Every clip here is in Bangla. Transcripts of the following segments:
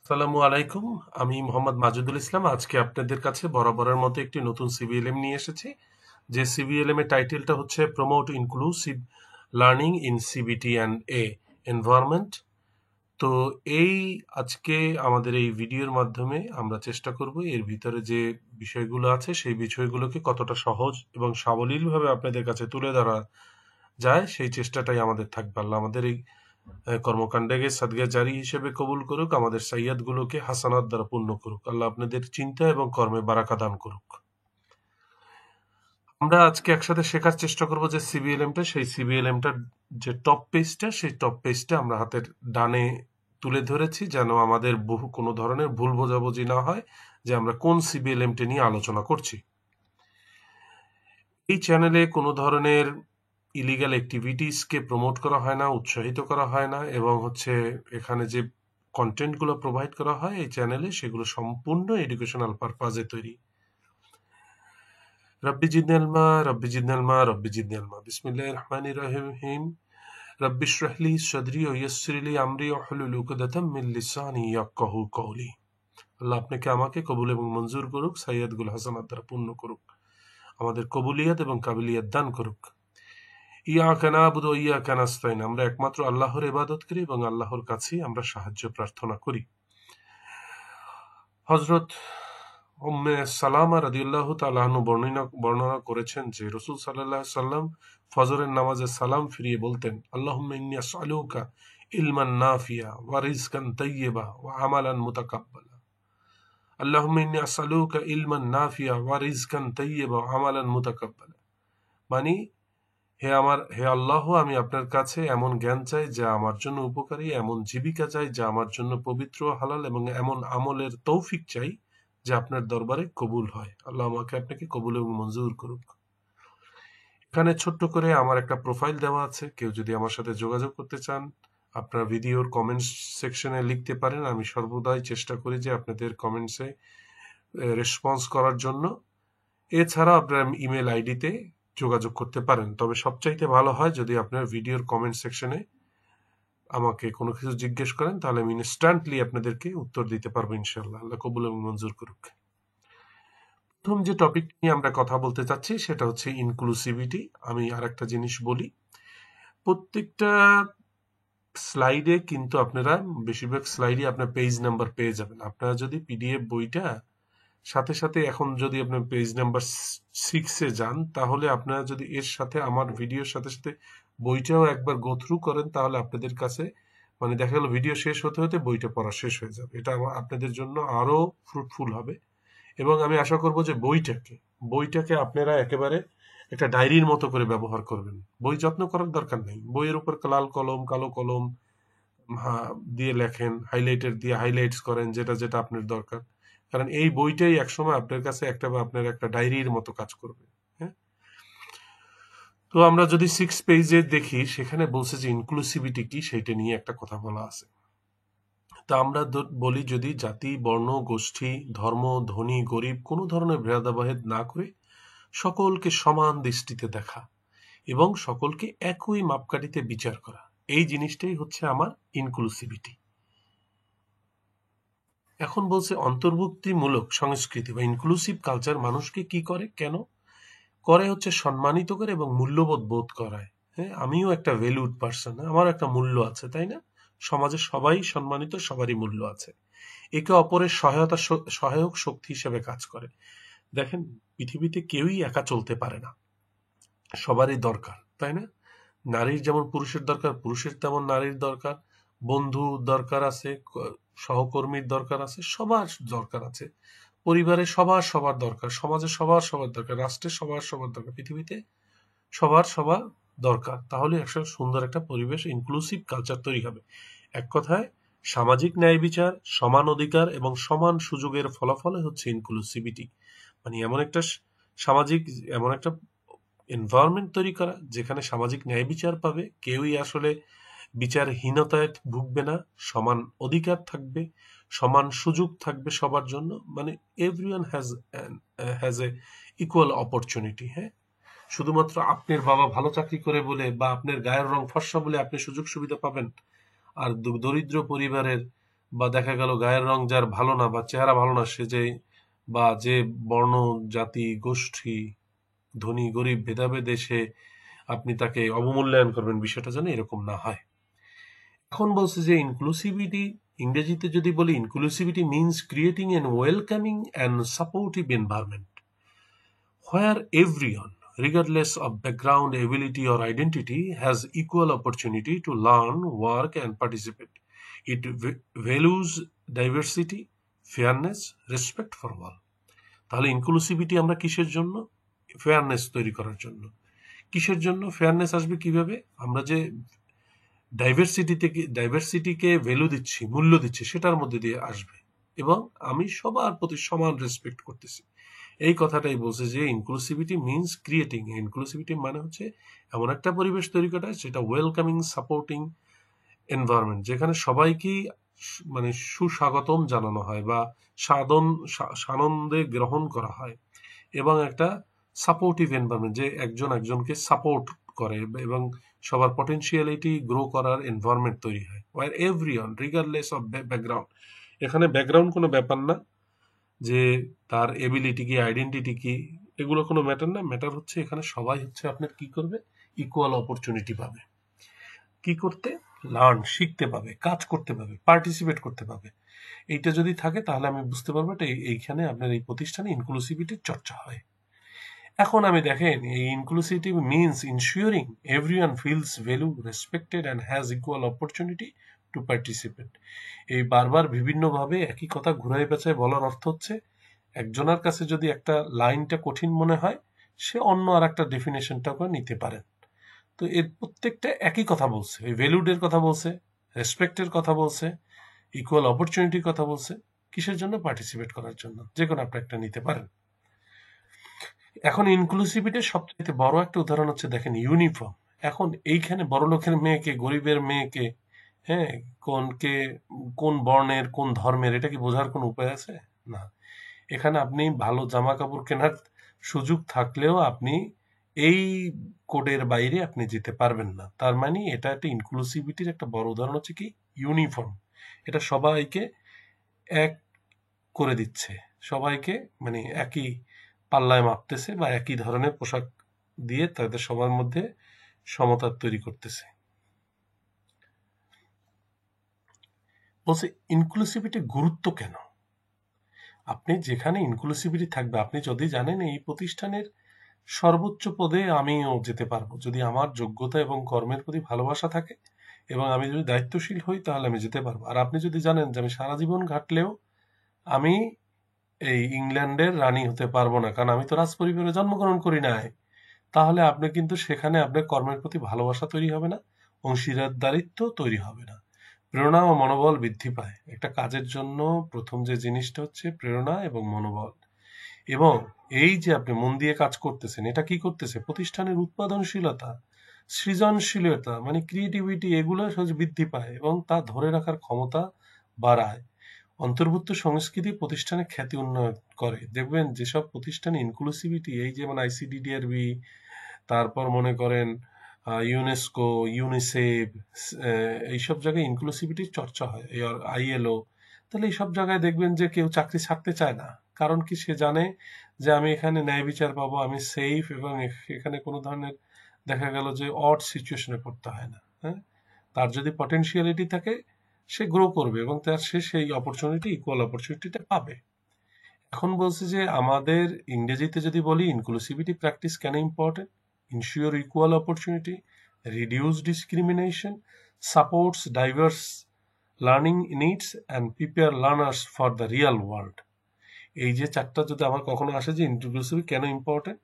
আসসালামু আলাইকুম। আমি মোহাম্মদ মাজিদুল ইসলাম। আজকে আপনাদের কাছে বরাবরের মতো একটি নতুন সিবিএলএম নিয়ে এসেছি। যে সিবিএলএম এর টাইটেলটা হচ্ছে promote inclusive learning in CBT and a environment. তো এই আজকে আমাদের এই ভিডিওর মাধ্যমে আমরা চেষ্টা করব এর ভিতরে যে বিষয়গুলো আছে সেই বিষয়গুলোকে কতটা সহজ এবং সাবলীলভাবে আপনাদের কাছে তুলে ধরা যায় সেই চেষ্টাটাই আমাদের থাকবে। আল্লাহ আমাদের এই কর্মকাণ্ডকে সাদগা জারি হিসেবে কবুল করুক, আমাদের সাইয়াদগুলোকে হাসানাত দ্বারা পূর্ণ করুক। আল্লাহ আপনাদের চিন্তা এবং কর্মে বারাকা দান করুক। আমরা আজকে একসাথে শেখার চেষ্টা করব যে সিবিএলএমটা, সেই সিবিএলএমটার যে টপ পেজটা, সেই টপ পেজটা আমরা হাতের ডানে তুলে ধরেছি যেন আমাদের কোনো ধরনের ভুল বোঝাবুঝি না হয় যে আমরা কোন সিবিএলএমটা নিয়ে আলোচনা করছি। এই চ্যানেলে কোনো ধরনের ইলিগাল অ্যাক্টিভিটিসকে প্রমোট করা হয় না, উৎসাহিত করা হয় না, এবং এখানে যে কন্টেন্টগুলো প্রোভাইড করা হয় এই চ্যানেলে সেগুলো সম্পূর্ণ এডুকেশনাল পারপাজে তৈরি। রব্বি জিদনি ইলমা, রব্বি জিদনি ইলমা, রব্বি জিদনি ইলমা। বিসমিল্লাহির রহমানির রহিম। রব্বি ইশরাহ লি সাদরি ওয়া ইয়াসসির লি আমরি ওয়াহলুল উকদাতাম মিন লিসানি ইয়াফকাহু কওলি। আল্লাহ আপনাকে আমাকে কবুল এবং মঞ্জুর করুক, সাইয়াদগুল হাসানাত দ্বারা পূর্ণ করুক, আমাদের কবুলিয়াত এবং কাবিলিয়াত দান করুক। ইয়াকা নাবুদু ওয়া ইয়াকা নাস্তাইন। আমরা একমাত্র আল্লাহর ইবাদত করি এবং আল্লাহর কাছেই আমরা সাহায্য প্রার্থনা করি। হযরত উম্মে সালামা রাদিয়াল্লাহু তাআলা আনহু বর্ণনা করেছেন যে রাসূল সাল্লাল্লাহু আলাইহি সাল্লাম ফজরের নামাজে সালাম ফিরিয়ে বলতেন, আল্লাহুম্মা ইন্নী আসআলুকা ইলমান নাফিয়া ওয়া রিজকান তাইয়্যিবা ওয়া আমালান মুতাকাব্বালা। আল্লাহুম্মা ইন্নী আসআলুকা ইলমান নাফিয়া ওয়া রিজকান তাইয়্যিবা ওয়া আমালান মুতাকাব্বালা। মানে হে আল্লাহ, আমি আপনার কাছে এমন জ্ঞান চাই যা আমার জন্য উপকারী, এমন জীবিকা চাই যা আমার জন্য পবিত্র হালাল, এবং এমন আমলের তৌফিক চাই যা আপনার দরবারে কবুল হয়। আল্লাহ আমাকে আপনাকে কবুল এবং মঞ্জুর করুক। এখানে ছোট্ট করে আমার একটা প্রোফাইল দেওয়া আছে। কেউ যদি আমার সাথে যোগাযোগ করতে চান আপনার ভিডিওর কমেন্টস সেকশনে লিখতে পারেন। আমি সর্বদাই চেষ্টা করি যে আপনাদের কমেন্টসে রেসপন্স করার জন্য। এছাড়া আপনার ইমেল আইডিতে যোগাযোগ করতে পারেন। তবে সবচাইতে ভালো হয় যদি আপনার ভিডিওর কমেন্ট সেকশনে আমাকে কোনো কিছু জিজ্ঞেস করেন, তাহলে আমি ইনস্ট্যান্টলি আপনাদেরকে উত্তর দিতে পারবো ইনশাআল্লাহ। আল্লাহ কবুল এবং মঞ্জুর করুক। প্রথম যে টপিক নিয়ে আমরা কথা বলতে চাচ্ছি সেটা হচ্ছে ইনক্লুসিভিটি। আমি আর একটা জিনিস বলি, প্রত্যেকটা স্লাইডে কিন্তু আপনারা বেশিরভাগ স্লাইডে আপনার পেজ নাম্বার পেয়ে যাবেন। আপনারা যদি পিডিএফ বইটা সাথে সাথে এখন যদি আপনি পেজ নাম্বার 6-এ যান, তাহলে আপনারা যদি এর সাথে আমার ভিডিওর সাথে সাথে বইটাও একবার গো থ্রু করেন, তাহলে আপনাদের কাছে মানে দেখা গেল ভিডিও শেষ হতে হতে বইটা পড়া শেষ হয়ে যাবে। এটা আপনাদের জন্য আরো ফ্রুটফুল হবে। এবং আমি আশা করব যে বইটাকে আপনারা একেবারে একটা ডায়েরির মতো করে ব্যবহার করবেন। বই যত্ন করার দরকার নেই। বইয়ের উপর লাল কলম, কালো কলম দিয়ে লেখেন, হাইলাইটার দিয়ে হাইলাইটস করেন যেটা যেটা আপনার দরকার। কারণ এই বইটাই একসময় আপনার কাছে আপনার একটা ডায়েরির মতো কাজ করবে। হ্যাঁ, তো আমরা যদি 6 পেজে দেখি, সেখানে বলছে যে ইনক্লুসিভিটি কি সেইটা নিয়ে একটা কথা বলা আছে। তা আমরা বলি, যদি জাতি, বর্ণ, গোষ্ঠী, ধর্ম, ধনী, গরিব কোনো ধরনের ভেদাভেদ না করে সকলকে সমান দৃষ্টিতে দেখা এবং সকলকে একই মাপকাঠিতে বিচার করা, এই জিনিসটাই হচ্ছে আমার ইনক্লুসিভিটি। এখন বলছে অন্তর্ভুক্তিমূলক সংস্কৃতি বা ইনক্লুসিভ কালচার মানুষকে কি করে, কেন করে, হচ্ছে সম্মানিত করে এবং মূল্যবোধ বোধ করায়। হ্যাঁ, আমিও একটা ভ্যালুড পার্সন, আমার একটা মূল্য আছে, তাই না? সমাজে সবাই সম্মানিত, সবারই মূল্য আছে। একে অপরের সহায়ক শক্তি হিসেবে কাজ করে। দেখেন, পৃথিবীতে কেউই একা চলতে পারে না, সবারই দরকার, তাই না? নারীর যেমন পুরুষের দরকার, পুরুষের তেমন নারীর দরকার, বন্ধু দরকার আছে, সহকর্মীর দরকার আছে, সবার দরকার আছে, পরিবারে সবার দরকার, সমাজে সবার দরকার, রাষ্ট্রে সবার দরকার, পৃথিবীতে সবার দরকার। তাহলে একটা সুন্দর একটা পরিবেশ, ইনক্লুসিভ কালচার তৈরি হবে। এক কথায় সামাজিক ন্যায় বিচার, সমান অধিকার এবং সমান সুযোগের ফলাফলে হচ্ছে ইনক্লুসিভিটি। মানে এমন একটা এনভায়রনমেন্ট তৈরি করা যেখানে সামাজিক ন্যায় বিচার পাবে, কেউই আসলে বিচারহীনতায় ভুগবে না, সমান অধিকার থাকবে, সমান সুযোগ থাকবে সবার জন্য। মানে everyone has a equal opportunity. হ্যাঁ, শুধুমাত্র আপনার বাবা ভালো চাকরি করে বলে বা আপনার গায়ের রং ফর্সা বলে আপনি সুযোগ সুবিধা পাবেন, আর দরিদ্র পরিবারের বা দেখা গেল গায়ের রং যার ভালো না বা চেহারা ভালো না, সে যে বা যে বর্ণ, জাতি, গোষ্ঠী, ধনী গরিব ভেদাভেদে সে আপনি তাকে অবমূল্যায়ন করবেন, বিষয়টা যেন এরকম না হয়। এখন বলছে যে ইনক্লুসিভিটি, ইংরেজিতে যদি বলি, inclusivity means creating N welcoming and supportive environment where everyone, regardless of background, ability, or identity, has equal opportunity to learn, work, and participate. It values diversity, fairness, respect for all. তাহলে ইনক্লুসিভিটি আমরা কিসের জন্য? ফেয়ারনেস তৈরি করার জন্য। কিসের জন্য ফেয়ারনেস আসবে? কিভাবে? আমরা যে ডাইভার্সিটিকে ভ্যালু দিচ্ছি, মূল্য দিচ্ছি, সেটার মধ্যে দিয়ে আসবে, এবং আমি সবার প্রতি সমান রেসপেক্ট করতেছি। এই কথাটাই বলছে যে ইনক্লুসিভিটি মিনস ক্রিয়েটিং। ইনক্লুসিভিটি মানে হচ্ছে এমন একটা পরিবেশ তৈরি করা যেটা ওয়েলকামিং, সাপোর্টিং এনভায়রনমেন্ট, যেখানে সবাইকেই মানে সুস্বাগতম জানানো হয় বা সানন্দে গ্রহণ করা হয়, এবং একটা সাপোর্টিভ এনভায়রনমেন্ট, যে একজন একজনকে সাপোর্ট করে এবং সবার পটেনশিয়ালিটি গ্রো করার এনভায়রনমেন্ট তৈরি হয়। Where everyone regardless of background, এখানে ব্যাকগ্রাউন্ড কোনো ব্যাপার না, যে তার এবিলিটি কি, আইডেন্টিটি কি, এগুলো কোনো ম্যাটার না। ম্যাটার হচ্ছে এখানে সবাই হচ্ছে আপনার কি করবে? ইকুয়াল অপরচুনিটি পাবে। কি করতে? লার্ন, শিখতে পাবে, কাজ করতে পাবে, পার্টিসিপেট করতে পাবে। এইটা যদি থাকে তাহলে আমি বুঝতে পারবো এটা এইখানে আপনার এই প্রতিষ্ঠানে ইনক্লুসিভিটির চর্চা হয়। এখন আমি দেখেন, এই inclusivity means ensuring everyone feels value, respected and has equal opportunity to participate. এই বারবার বিভিন্নভাবে একই কথা ঘুরাই পেঁচায় বলার অর্থ হচ্ছে, একজনের কাছে যদি একটা লাইনটা কঠিন মনে হয়, সে অন্য আর একটা ডেফিনেশনটা করে নিতে পারেন। তো এর প্রত্যেকটা একই কথা বলছে, এই ভ্যালুডের কথা বলছে, রেসপেক্টের কথা বলছে, ইকুয়াল অপরচুনিটির কথা বলছে। কিসের জন্য? পার্টিসিপেট করার জন্য। যে কোনো আপনি একটা নিতে পারেন। এখন ইনক্লুসিভিটির সবচেয়ে বড় একটা উদাহরণ হচ্ছে, দেখেন, ইউনিফর্ম। এখন এইখানে বড় লোকের মেয়েকে, গরিবের মেয়েকে, হ্যাঁ, কোন বর্ণের, কোন ধর্মের, এটা কি বোঝার কোন উপায় আছে? না। এখানে আপনি ভালো জামা কাপড় কেনার সুযোগ থাকলেও আপনি এই কোডের বাইরে আপনি যেতে পারবেন না। তার মানে এটা একটা ইনক্লুসিভিটির একটা বড় উদাহরণ হচ্ছে কি? ইউনিফর্ম। এটা সবাইকে এক করে দিচ্ছে, সবাইকে মানে একই পাল্লায় মাপতেছে বা একই ধরনের পোশাক দিয়ে তাদের সবার মধ্যে সমতা তৈরি করতেছে। বলছে ইনক্লুসিভিটির গুরুত্ব কেন? আপনি যেখানে ইনক্লুসিভিটি থাকবে, আপনি যদি জানেন এই প্রতিষ্ঠানের সর্বোচ্চ পদে আমিও যেতে পারবো, যদি আমার যোগ্যতা এবং কর্মের প্রতি ভালোবাসা থাকে এবং আমি যদি দায়িত্বশীল হই, তাহলে আমি যেতে পারবো। আর আপনি যদি জানেন যে আমি সারা জীবন ঘাটলেও আমি এই ইংল্যান্ডের রানী হতে পারবো না, কারণ আমি তো রাজপরিবারে জন্মগ্রহণ করি নাই, তাহলে আপনি কিন্তু সেখানে আপনার কর্মের প্রতি ভালোবাসা তৈরি হবে না, অংশীদারিত্ব তৈরি হবে না, প্রেরণা ও মনোবল বৃদ্ধি পায়। একটা কাজের জন্য প্রথম যে জিনিসটা হচ্ছে প্রেরণা এবং মনোবল। এবং এই যে আপনি মন দিয়ে কাজ করতেছেন, এটা কি করতেছে? প্রতিষ্ঠানের উৎপাদনশীলতা, সৃজনশীলতা, মানে ক্রিয়েটিভিটি, এগুলো বৃদ্ধি পায় এবং তা ধরে রাখার ক্ষমতা বাড়ায়। অন্তর্ভুক্ত সংস্কৃতি প্রতিষ্ঠানের খ্যাতি উন্নয়ন করে। দেখবেন যেসব প্রতিষ্ঠানে ইনক্লুসিভিটি, এই যেমন আইসিডিডিআরবি, তারপর মনে করেন ইউনেস্কো, ইউনিসেফ, এইসব জায়গায় ইনক্লুসিভিটির চর্চা হয়, আইএলও, তাহলে এইসব জায়গায় দেখবেন যে কেউ চাকরি ছাড়তে চায় না। কারণ কি? সে জানে যে আমি এখানে ন্যায় বিচার পাবো, আমি সেফ, এবং এখানে কোনো ধরনের দেখা গেল যে অড সিচুয়েশনে পড়তে হয় না। হ্যাঁ, তার যদি পটেনশিয়ালিটি থাকে, সে গ্রো করবে এবং সে সেই অপরচুনিটি, ইকুয়াল অপরচুনিটিটা পাবে। এখন বলছে যে আমাদের ইংরেজিতে যদি বলি, ইনক্লুসিভিটি প্র্যাকটিস কেন important? Ensure equal opportunity, reduce discrimination, supports diverse learning needs, and prepare learners for the real world. এই যে চারটা যদি আমার কখনো আসে যে ইনক্লুসিভিটি কেন ইম্পর্টেন্ট,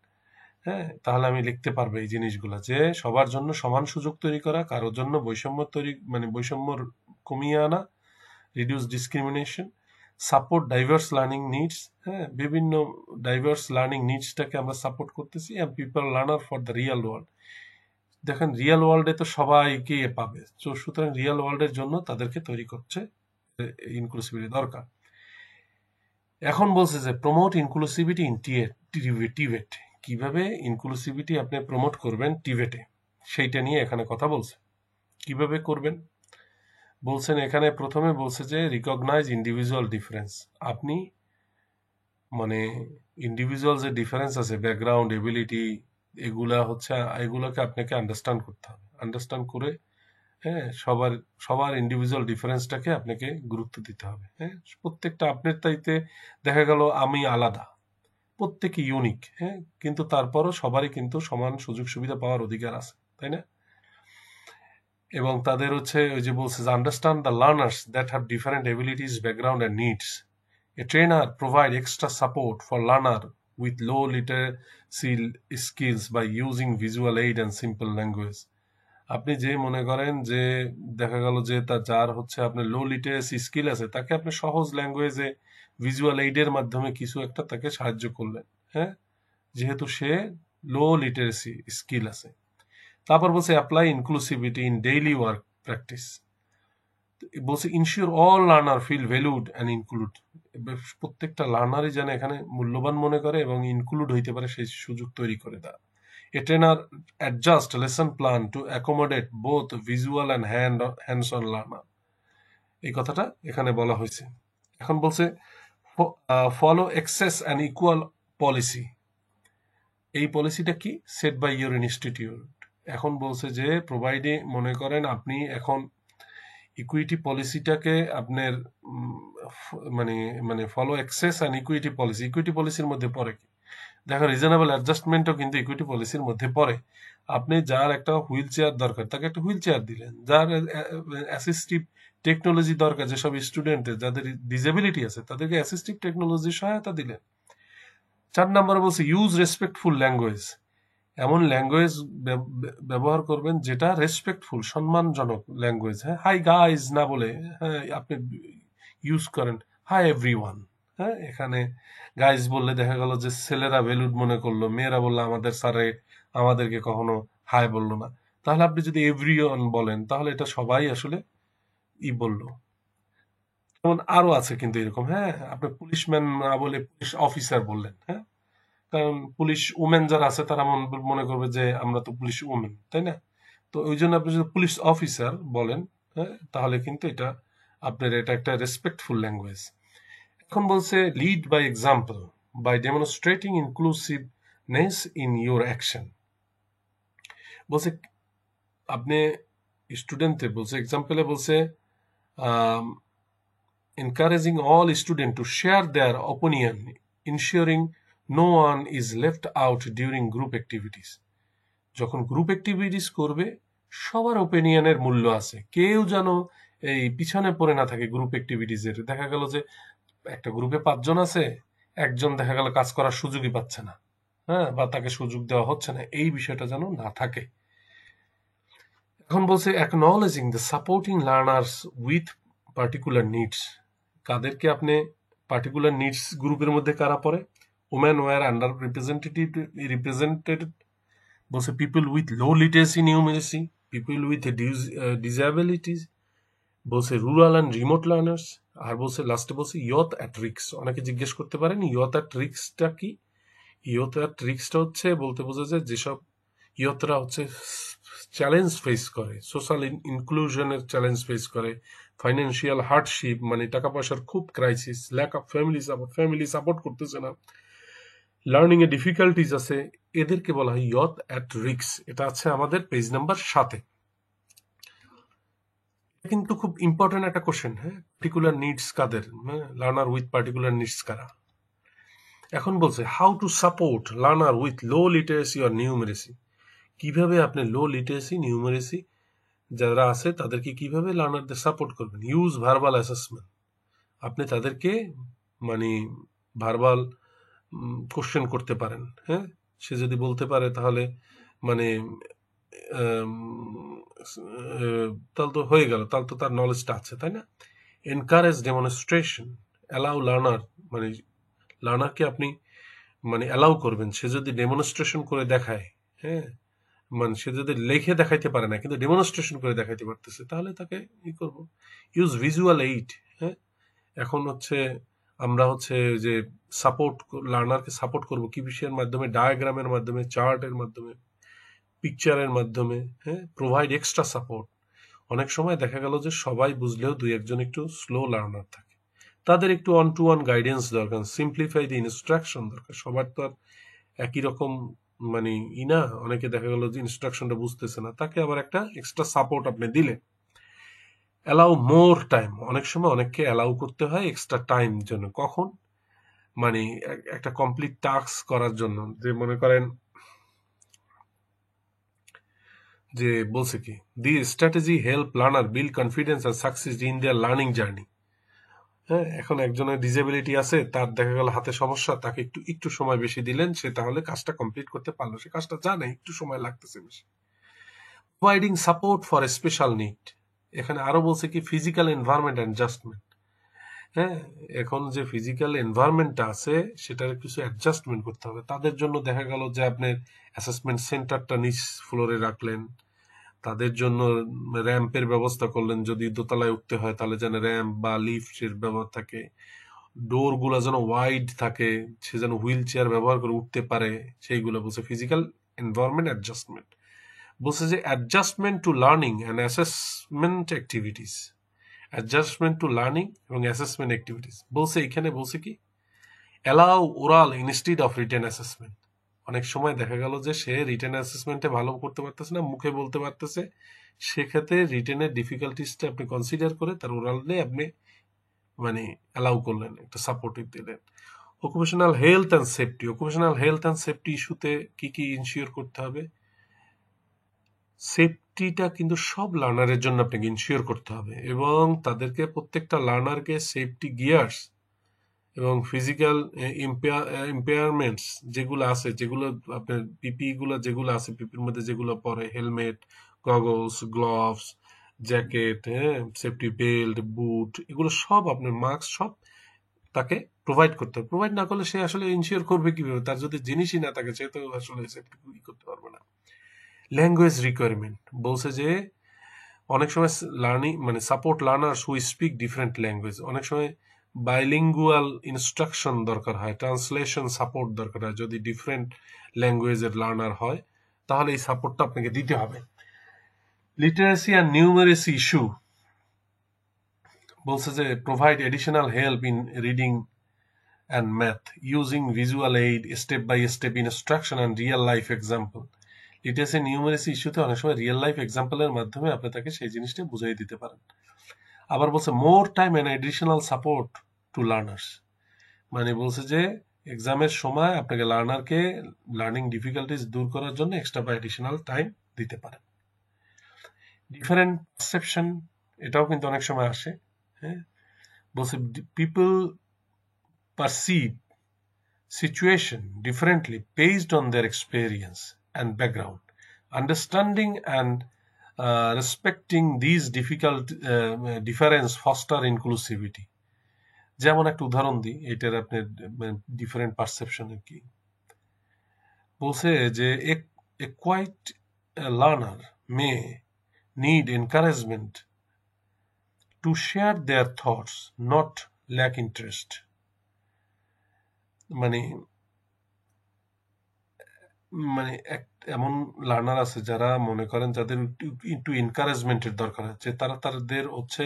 হ্যাঁ, তাহলে আমি লিখতে পারবো এই জিনিসগুলো, যে সবার জন্য সমান সুযোগ তৈরি করা, কারোর জন্য বৈষম্য তৈরি, মানে বৈষম্য কমিয়ে আনা, reduce discrimination, support diverse learning needs, হ্যাঁ, বিভিন্ন ডাইভার্স লার্নিং নিডসটাকে আমরা সাপোর্ট করতেছি, and people learner for the real world. দেখেন, রিয়েল ওয়ার্ল্ডে তো সবাইকে পাবে, তো সুতরাং রিয়েল ওয়ার্ল্ডের জন্য তাদেরকে তৈরি করছে ইনক্লুসিভিটি দরকার। এখন বলছে যে প্রমোট ইনক্লুসিভিটি ইন টিবেট। কিভাবে ইনক্লুসিভিটি আপনি প্রমোট করবেন টিবেটে, সেইটা নিয়ে এখানে কথা বলছে। কিভাবে করবেন? বলছেন এখানে প্রথমে বলছে যে রিকগনাইজ ইন্ডিভিজুয়াল ডিফারেন্স। আপনি মানে ইন্ডিভিজুয়াল যে ডিফারেন্স আছে, ব্যাকগ্রাউন্ড, এবিলিটি, এগুলাকে আপনাকে আন্ডারস্ট্যান্ড করতে হবে। আন্ডারস্ট্যান্ড করে, হ্যাঁ, সবার সবার ইন্ডিভিজুয়াল ডিফারেন্সটাকে আপনাকে গুরুত্ব দিতে হবে। হ্যাঁ, প্রত্যেকটা আপনার তাইতে দেখা গেল আমি আলাদা, প্রত্যেকে ইউনিক, হ্যাঁ, কিন্তু তারপরও সবারই কিন্তু সমান সুযোগ সুবিধা পাওয়ার অধিকার আছে, তাই না? এবং তাদের হচ্ছে ওই যে বলছে যে understand the learners that have different abilities, background and needs. A trainer provide extra support for learner with low literacy skills by using visual aid and simple language. আপনি যে মনে করেন যে দেখা গেল যে যার হচ্ছে আপনার লো লিটারেসি স্কিল আছে, তাকে আপনি সহজ ল্যাঙ্গুয়েজে ভিজুয়াল এইডের মাধ্যমে কিছু একটা তাকে সাহায্য করলেন, হ্যাঁ, যেহেতু সে লো লিটারেসি স্কিল আছে। তারপর বলছে apply inclusivity in daily work practice. বলছে ensure all learner feel valued and include. প্রত্যেকটা লার্নারই যেন এখানে মূল্যবান মনে করে এবং ইনক্লুড হইতে পারে সেই সুযোগ তৈরি করে দেয়। A trainer adjust lesson plan to accommodate both visual and hands-on learner. এই কথাটা এখানে বলা হয়েছে। এখন বলছে follow access and equal policy. এই পলিসিটা কি? Set by your institute. এখন বলছে যে প্রোভাইডে মনে করেন আপনি এখন ইকুইটি পলিসিটাকে আপনার মানে মানে follow access and equity policy. Equity পলিসির মধ্যে পড়ে কি? দেখো রিজনেবল অ্যাডজাস্টমেন্টও কিন্তু ইকুইটি পলিসির মধ্যে পড়ে। আপনি যার একটা হুইল চেয়ার দরকার তাকে একটা হুইল চেয়ার দিলেন, যার অ্যাসিস্টিভ টেকনোলজি দরকার, যেসব স্টুডেন্টের যাদের ডিসেবিলিটি আছে তাদেরকে অ্যাসিস্টিভ টেকনোলজির সহায়তা দিলেন। 4 নম্বরে বলছে ইউজ রেসপেক্টফুল ল্যাঙ্গুয়েজ। এমন ল্যাঙ্গুয়েজ ব্যবহার করবেন যেটা রেসপেক্টফুল, সম্মানজনক ল্যাঙ্গুয়েজ। হ্যাঁ, হাই গাইজ না বলে, হ্যাঁ, আপনি ইউজ করেন হাই এভরিওয়ান। হ্যাঁ, এখানে গাইজ বললে দেখা গেল যে ছেলেরা ভ্যালুড মনে করলো, মেয়েরা বললো আমাদের স্যারে আমাদেরকে কখনো হাই বললো না। তাহলে আপনি যদি এভরিওয়ান বলেন তাহলে এটা সবাই আসলে বললো। যেমন আরো আছে কিন্তু এরকম, হ্যাঁ, আপনি পুলিশম্যান না বলে পুলিশ অফিসার বললেন, হ্যাঁ, কারণ পুলিশ উমেন যারা আছে তারা মনে করবে যে আমরা তো পুলিশ উমেন, তাই না? তো ওই জন্য আপনি যদি পুলিশ অফিসার বলেন, হ্যাঁ, তাহলে কিন্তু এটা একটা রেসপেক্টফুল ল্যাঙ্গুয়েজ। এখন বলছে lead by example by demonstrating inclusiveness in your action. বলছে আপনি স্টুডেন্টদের বলছে এক্সাম্পলে বলছে encouraging all students to share their opinion, ensuring no one is left out during group activities. যখন গ্রুপ অ্যাক্টিভিটিস করবে সবার ওপিনিয়নের মূল্য আছে, কেউ যেন এই পিছনে পড়ে না থাকে গ্রুপ অ্যাক্টিভিটিসের। দেখা গেল যে একটা গ্রুপে 5 জন আছে, একজন দেখা গেল কাজ করার সুযোগই পাচ্ছে না, হ্যাঁ, বা তাকে সুযোগ দেওয়া হচ্ছে না, এই বিষয়টা যেন না থাকে। এখন বলছে acknowledging the supporting learners with particular needs. কাদেরকে আপনি পার্টিকুলার নিডস গ্রুপের মধ্যে কারা পড়ে? Women were underrepresented. বলছে people with low literacy numeracy, people with disabilities, বলছে রুরাল অ্যান্ড রিমোট লার্নার্স। আর বলছে লাস্টে বলছে ইয়থ অ্যাট রিক্স। অনেকে জিজ্ঞেস করতে পারেন ইয়থ অ্যাট রিক্সটা কি? ইয়থ অ্যাট রিক্সটা হচ্ছে বলতে বোঝা যায় যেসব ইয়থরা হচ্ছে চ্যালেঞ্জ ফেস করে, সোশ্যাল ইনক্লুশনের চ্যালেঞ্জ ফেস করে, ফাইন্যান্সিয়াল হার্ডশিপ মানে টাকা পয়সার খুব crisis, lack of family support করতেছে না, লার্নিং এ ডিফিকাল্টিজ আছে, এদেরকে বলা হয় ইয়থ অ্যাট রিক্স। এটা আছে আমাদের পেজ নাম্বার 7। কিন্তু খুব ইম্পর্টেন্ট একটা কোশ্চেন, হ্যাঁ, পার্টিকুলার নিডস কাদের, হ্যাঁ, লার্নার উইথ পার্টিকুলার নিডস কারা। এখন বলছে how to support learner with low literacy or numeracy. কিভাবে আপনি লো লিটারেসি নিউমেরেসি যারা আছে তাদেরকে কিভাবে লার্নারদের সাপোর্ট করবেন? Use verbal assessment. আপনি তাদেরকে মানে ভার্বাল কোশ্চেন করতে পারেন, হ্যাঁ, সে যদি বলতে পারে তাহলে মানে তাহলে তো হয়ে গেল, তাহলে তো তার নলেজটা আছে, তাই না? এনকারেজ ডেমনস্ট্রেশন, অ্যালাউ লার্নার, মানে লার্নারকে আপনি মানে অ্যালাউ করবেন, সে যদি ডেমনস্ট্রেশন করে দেখায়, হ্যাঁ, মানে সে যদি লেখে দেখাইতে পারে না কিন্তু ডেমনস্ট্রেশন করে দেখাইতে পারতেছে, তাহলে তাকে করব। ইউজ ভিজুয়াল এইড, হ্যাঁ, এখন হচ্ছে আমরা হচ্ছে যে সাপোর্ট লার্নারকে সাপোর্ট করব কি বিষয়ের মাধ্যমে? ডায়াগ্রামের মাধ্যমে, চার্টের মাধ্যমে, পিকচারের মাধ্যমে, হ্যাঁ, প্রোভাইড এক্সট্রা সাপোর্ট অনেক সময় দেখা গেল যে সবাই বুঝলেও দুই একজন একটু স্লো লার্নার থাকে, তাদের একটু ওয়ান টু ওয়ান গাইডেন্স দরকার, সিম্পলিফাই দি ইনস্ট্রাকশন দরকার। সবার তো আর একই রকম মানে না, অনেকে দেখা গেল যে ইনস্ট্রাকশনটা বুঝতেছে না, তাকে আবার একটা এক্সট্রা সাপোর্ট আপনি দিলে। অ্যালাউ মোর টাইম, অনেক সময় অনেককে অ্যালাউ করতে হয় এক্সট্রা টাইম জন্য। কখন? মানে একটা কমপ্লিট টাস্ক করার জন্য। যে মনে করেন যে বলছে কি, the strategy help learner build confidence আর success in their learning journey. হ্যাঁ, এখন একজনের ডিসেবিলিটি আছে, তার দেখা গেল হাতে সমস্যা, তাকে একটু একটু সময় বেশি দিলেন, সে তাহলে কাজটা কমপ্লিট করতে পারলো, সে কাজটা জানে একটু সময় লাগতেছে বেশি। Providing support for special need, এখানে আরো বলছে কি ফিজিক্যাল এনভায়রনমেন্ট অ্যাডজাস্টমেন্ট। হ্যাঁ, এখন যে ফিজিক্যাল এনভায়রনমেন্টটা আছে সেটার কিছু অ্যাডজাস্টমেন্ট করতে হবে তাদের জন্য। দেখা গেল যে আপনার অ্যাসেসমেন্ট সেন্টারটা নিচ ফ্লোরে রাখলেন, তাদের জন্য র্যাম্পের ব্যবস্থা করলেন, যদি দোতলায় উঠতে হয় তাহলে যেন র্যাম্প বা লিফটের ব্যবহার থাকে, ডোর গুলা যেন ওয়াইড থাকে, সে যেন হুইল চেয়ার ব্যবহার করে উঠতে পারে, সেইগুলো বলছে ফিজিক্যাল এনভায়রনমেন্ট অ্যাডজাস্টমেন্ট। বলছে যে adjustment two learning and assessment activities, adjustment two learning এবং অ্যাসেসমেন্ট অ্যাক্টিভিটিস। বলছে এখানে বলছে কি allow oral instead of written assessment. অনেক সময় দেখা গেল যে সে রিটেন অ্যাসেসমেন্টে ভালো করতে পারতেছে না, মুখে বলতে পারতেছে, সেক্ষেত্রে রিটেনের ডিফিকাল্টিসটা আপনি কনসিডার করে তার ওরালে আপনি মানে অ্যালাউ করলেন, একটা সাপোর্টিভ দিলেন। Occupational health and safety, occupational health and safety ইস্যুতে কি কি ইনশিওর করতে হবে? সেফটিটা কিন্তু সব লার্নারের জন্য আপনাকে ইনশিওর করতে হবে, এবং তাদেরকে প্রত্যেকটা লার্নারকে সেফটি গিয়ার্স এবং ফিজিক্যাল ইম্পেয়ারমেন্টস যেগুলো আছে, যেগুলো আপনার পিপি গুলো যেগুলো আছে, পিপির মধ্যে যেগুলো পরে হেলমেট, গগলস, গ্লোভস, জ্যাকেট, হ্যাঁ, সেফটি বেল্ট, বুট, এগুলো সব আপনার মাস্ক সব তাকে প্রোভাইড করতে হবে। প্রোভাইড না করলে সে আসলে ইনশিওর করবে কিভাবে? তার যদি জিনিসই না থাকে সে তো আসলে সেফটি করতে পারবে না। ল্যাঙ্গুয়েজ রিকোয়ারমেন্ট বলছে যে অনেক সময় লার্নিং মানে support learners who speak different language, অনেক সময় বাইলিঙ্গুয়াল ইনস্ট্রাকশন দরকার হয়, ট্রান্সলেশন সাপোর্ট দরকার হয়। যদি ডিফারেন্ট ল্যাঙ্গুয়েজের লার্নার হয় তাহলে এই সাপোর্টটা আপনাকে দিতে হবে। লিটারেসি অ্যান্ড নিউমারেসি ইস্যু বলছে যে provide additional help in reading and math using visual aid, step by step instruction and real life example. Literacy numeracy ইস্যুতে অনেক সময় রিয়েল লাইফ এক্সাম্পলের মাধ্যমে আপনি তাকে সেই জিনিসটা বুঝাই দিতে পারেন। আবার বলছে more time and additional support to learners, মানে বলছে যে এক্সামের সময় আপনাকে লার্নারকে লার্নিং ডিফিকাল্টিস দূর করার জন্য এক্সট্রা বা এডিশনাল টাইম দিতে পারেন। ডিফারেন্ট পারসেপশন, এটাও কিন্তু অনেক সময় আসে। হ্যাঁ, বলছে people perceive situation differently based on their experience and background. Understanding and respecting these difficult difference foster inclusivity. যেমন একটা উদাহরণ দিই এটার আপনার ডিফারেন্ট পারসেপশনের কি বলছে যে a quiet learner may need encouragement to share their thoughts, not lack interest. মানে মানে এমন লার্নার আছে যারা মনে করেন যাদের একটু এনকারেজমেন্টের দরকার আছে, তারা তাদের হচ্ছে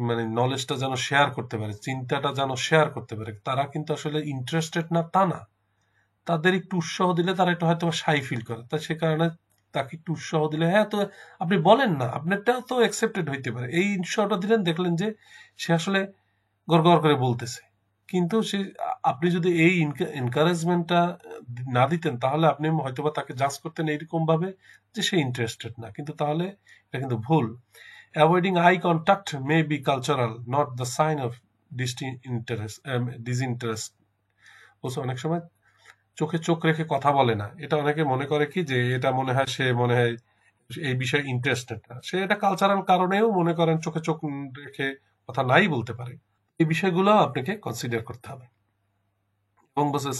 মানে নলেজটা যেন শেয়ার করতে পারে, চিন্তাটা যেন শেয়ার করতে পারে, তারা কিন্তু আসলে ইন্টারেস্টেড না তা না, তাদের একটু উৎসাহ দিলে তারা একটু হয়তো শাই ফিল করে, তাই সে কারণে তাকে একটু উৎসাহ দিলে, হ্যাঁ তো আপনি বলেন না, আপনারটা তো অ্যাকসেপ্টেড হইতে পারে, এই উৎসাহটা দিলেন, দেখলেন যে সে আসলে গড় গড় করে বলতেছে। কিন্তু সে আপনি যদি এই এনকারেজমেন্টটা না দিতেন তাহলে আপনি হয়তোবা তাকে জাজ করতেন এইরকম ভাবে যে সে ইন্টারেস্টেড না, কিন্তু তাহলে এটা কিন্তু ভুল। Avoiding eye contact may be cultural, not the sign of disinterest. বলছে অনেক সময় চোখে চোখ রেখে কথা বলে না, এটা অনেকে মনে করে কি যে এটা মনে হয় সে মনে হয় এই বিষয়ে ইন্টারেস্টেড না, সে এটা কালচারাল কারণেও মনে করেন চোখে চোখ রেখে কথা নাই বলতে পারে। এই বিষয়গুলো আপনাকে কনসিডার করতে হবে। এবং বলছে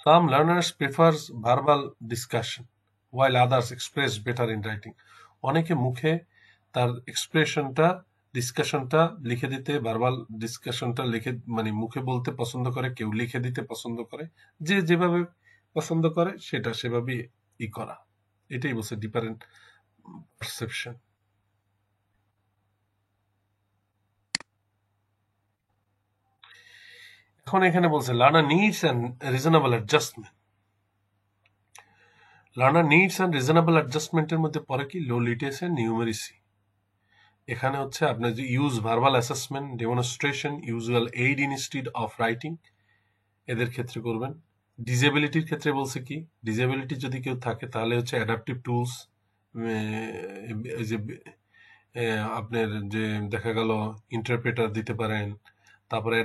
some learners prefers verbal discussion while others express better in writing. অনেকে মুখে তার এক্সপ্রেশনটা ডিসকাশনটা লিখে দিতে, ভার্বাল ডিসকাশনটা লিখে মানে মুখে বলতে পছন্দ করে, কেউ লিখে দিতে পছন্দ করে, যে যেভাবে পছন্দ করে সেটা সেভাবেই করা। এটাই বলছে ডিফারেন্ট পারসেপশন। এখন এখানে বলছে learner needs and reasonable adjustment. Learner needs and reasonable অ্যাডজাস্টমেন্টের মধ্যে পড়ে কি লো লিটারেসি অ্যান্ড নিউমেরিসি। এখানে হচ্ছে আপনার যে use verbal assessment, demonstration, usual aid instead of writing, এদের ক্ষেত্রে করবেন। ডিসেবিলিটির ক্ষেত্রে বলছে কি, ডিসেবিলিটি যদি কেউ থাকে তাহলে হচ্ছে অ্যাডাপটিভ টুলস, যে আপনার যে দেখা গেল ইন্টারপ্রেটার দিতে পারেন, তারপরে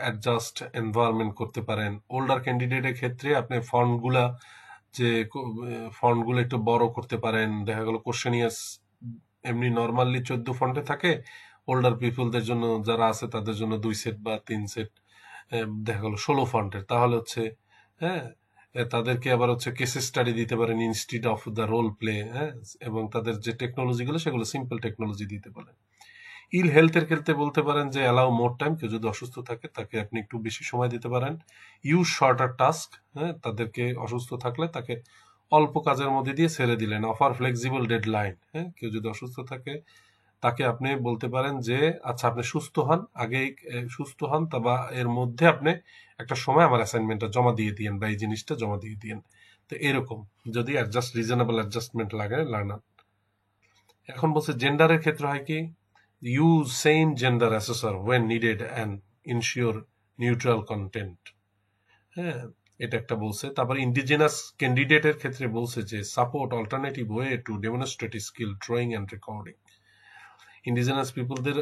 অ্যাডজাস্ট এনভায়রনমেন্ট করতে পারেন। ওল্ডার ক্যান্ডিডেটের ক্ষেত্রে আপনি ফন্টগুলা যে ফন্টগুলো একটু বড় করতে পারেন। দেখা গেল কোশ্চেনিয়াস এমনি নর্মালি 14 ফন্টে থাকে, ওল্ডার পিপলদের জন্য যারা আছে তাদের জন্য 2 সেট বা 3 সেট দেখা গেল 16 ফন্টের, তাহলে হচ্ছে হ্যাঁ তাদেরকে আবার হচ্ছে কেস স্টাডি দিতে পারেন instead of the role play, হ্যাঁ, এবং তাদের যে টেকনোলজিগুলো সেগুলো সিম্পল টেকনোলজি দিতে পারেন। ইল হেলথের ক্ষেত্রে বলতে পারেন যে অ্যালাউ মোর টাইম, কেউ যদি অসুস্থ থাকে তাকে আপনি একটু বেশি সময় দিতে পারেন। ইউজ শর্টার টাস্ক, হ্যাঁ, তাদেরকে অসুস্থ থাকলে তাকে অল্প কাজের মধ্যে দিয়ে ছেড়ে দিলেন। অফার ফ্লেক্সিবল ডেডলাইন, হ্যাঁ, কেউ যদি অসুস্থ থাকে তাকে আপনি বলতে পারেন যে আচ্ছা আপনি সুস্থ হন, আগেই সুস্থ হন তা বা এর মধ্যে আপনি একটা সময় আমার অ্যাসাইনমেন্টটা জমা দিয়ে দিয়েন বা এই জিনিসটা জমা দিয়ে দিয়েন। তো এরকম যদি রিজনেবল অ্যাডজাস্টমেন্ট লাগে লার্নার। এখন বলছে জেন্ডারের ক্ষেত্রে হয় কি, use same gender assessor when needed and ensure neutral content, হ্যাঁ, এটা একটা বলছে। তারপর ইন্ডিজিনাস ক্যান্ডিডেটের ক্ষেত্রে বলছে যে support alternative way to demonstrate skill drawing and recording. Indigenous পিপুলদের